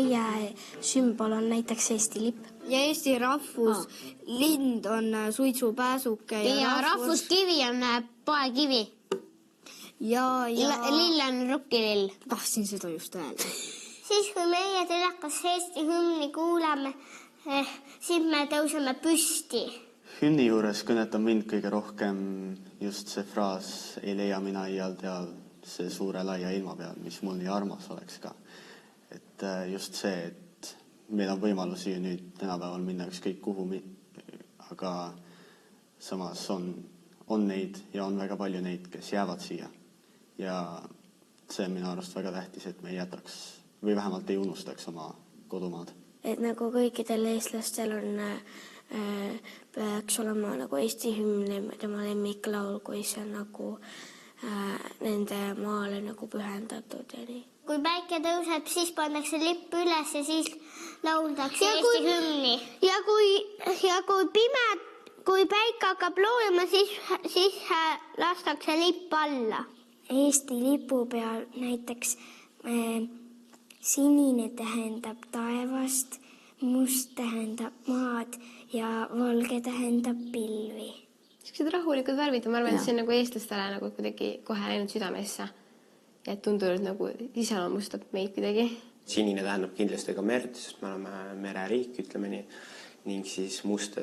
meie sümbol on näiteks Eesti lipp. Ja Eesti rahvus, lind on suitsupääsuke. Ja rahvuskivi on paekivi. Ja lill on rukkilill. Tahtsin seda just öelda. Siis kui meie telekas Eesti hümni kuulame, siis me tõuseme püsti. Hümni juures kõnetab mind kõige rohkem just see fraas ei leia mina iial teal see suure laia ilma peal, mis mul nii armas oleks ka. Et just see, et meil on võimalusi nüüd tänapäeval minna ükskõik kuhu, aga samas on neid ja on väga palju neid, kes jäävad siia. Ja see on minu arust väga tähtis, et me ei jätaks või vähemalt ei unustaks oma kodumaad. Et nagu kõikidel eestlastel peaks olema nagu Eesti hümn, tema lemmiklaul, kui see on nagu nende maale nagu pühendatud ja nii. Kui päike tõuseb, siis pannakse lipp üles ja siis lauldakse Eesti hümni. Ja kui päike hakkab loojama, siis lastakse lipp alla. Eesti lipu peal näiteks sinine tähendab taevast, must tähendab maad ja valge tähendab pilvi. Siuksed rahulikud värvid, ma arvan, et see on nagu eestlastele nagu kuidagi kohe läinud südamesse. Ja tundub nagu iseloomustab meid kuidagi. Sinine tähendab kindlasti ka merd, sest me oleme mereriik, ütleme nii. Ning siis must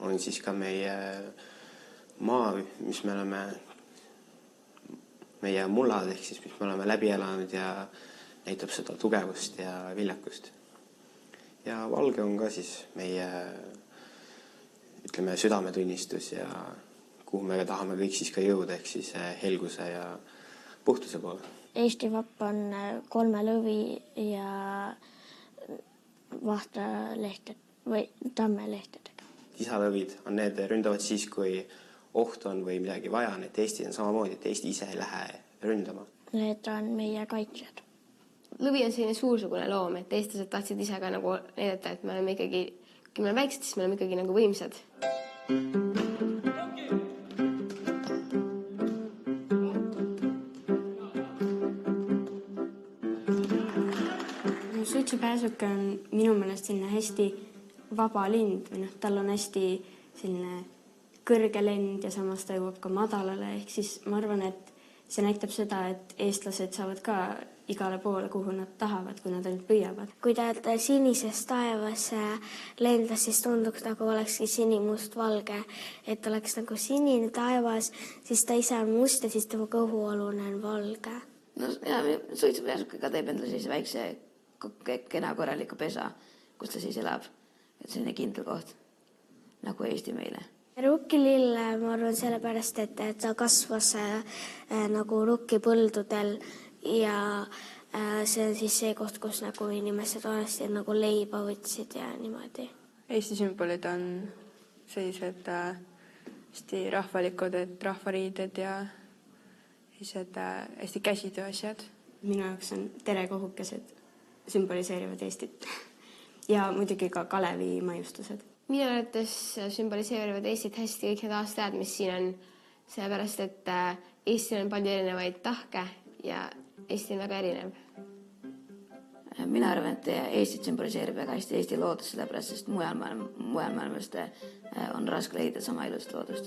on siis ka meie maa, mis me oleme, meie mullad, ehk siis mis me oleme läbi elanud ja näitab seda tugevust ja viljakust. Ja valge on ka siis meie, ütleme, südametunnistus ja kuhu me tahame kõik siis ka jõuda, ehk siis helguse ja puhtuse poole. Eesti vapp on 3 lõvi ja vahtralehted või tammelehtedega. Isalõvid on need, ründavad siis, kui oht on või midagi vaja, et Eesti on samamoodi, et Eesti ise ei lähe ründama. Need on meie kaitsjad. Lõvi on selline suursugune loom, et eestlased tahtsid ise ka nagu näidata, et me oleme ikkagi, kui me oleme väiksed, siis me oleme ikkagi nagu võimsad. Suitsupääsuke on minu meelest selline hästi vaba lind või tal on hästi selline kõrge lend ja samas ta jõuab ka madalale, ehk siis ma arvan, et see näitab seda, et eestlased saavad ka igale poole, kuhu nad tahavad, kui nad ainult püüavad. Kui ta sinises taevas lendas, siis tunduks nagu olekski sinimust valge, et oleks nagu sinine taevas, siis ta ise on must ja siis tema kõhualune on valge. No ja suitsupääsuke ka teeb endale sellise väikse kena korraliku pesa, kus ta siis elab. Et selline kindel koht, nagu Eesti meile. Rukkilill, ma arvan sellepärast, et ta kasvas nagu rukkipõldudel ja see on siis see koht, kus nagu inimesed vanasti nagu leiba võtsid ja niimoodi. Eesti sümbolid on sellised hästi rahvalikud, et rahvariided ja hästi käsitöö asjad. Minu jaoks on terekohukesed sümboliseerivad Eestit ja muidugi ka Kalevi maiustused. Minu arvates sümboliseerivad Eestit hästi kõik need aastajad, mis siin on, sellepärast, et Eestil on palju erinevaid tahke ja Eesti on väga erinev. Mina arvan, et Eestit sümboliseerib väga hästi Eesti loodus, sellepärast, sest mujal maailmast on raske leida sama ilust loodust.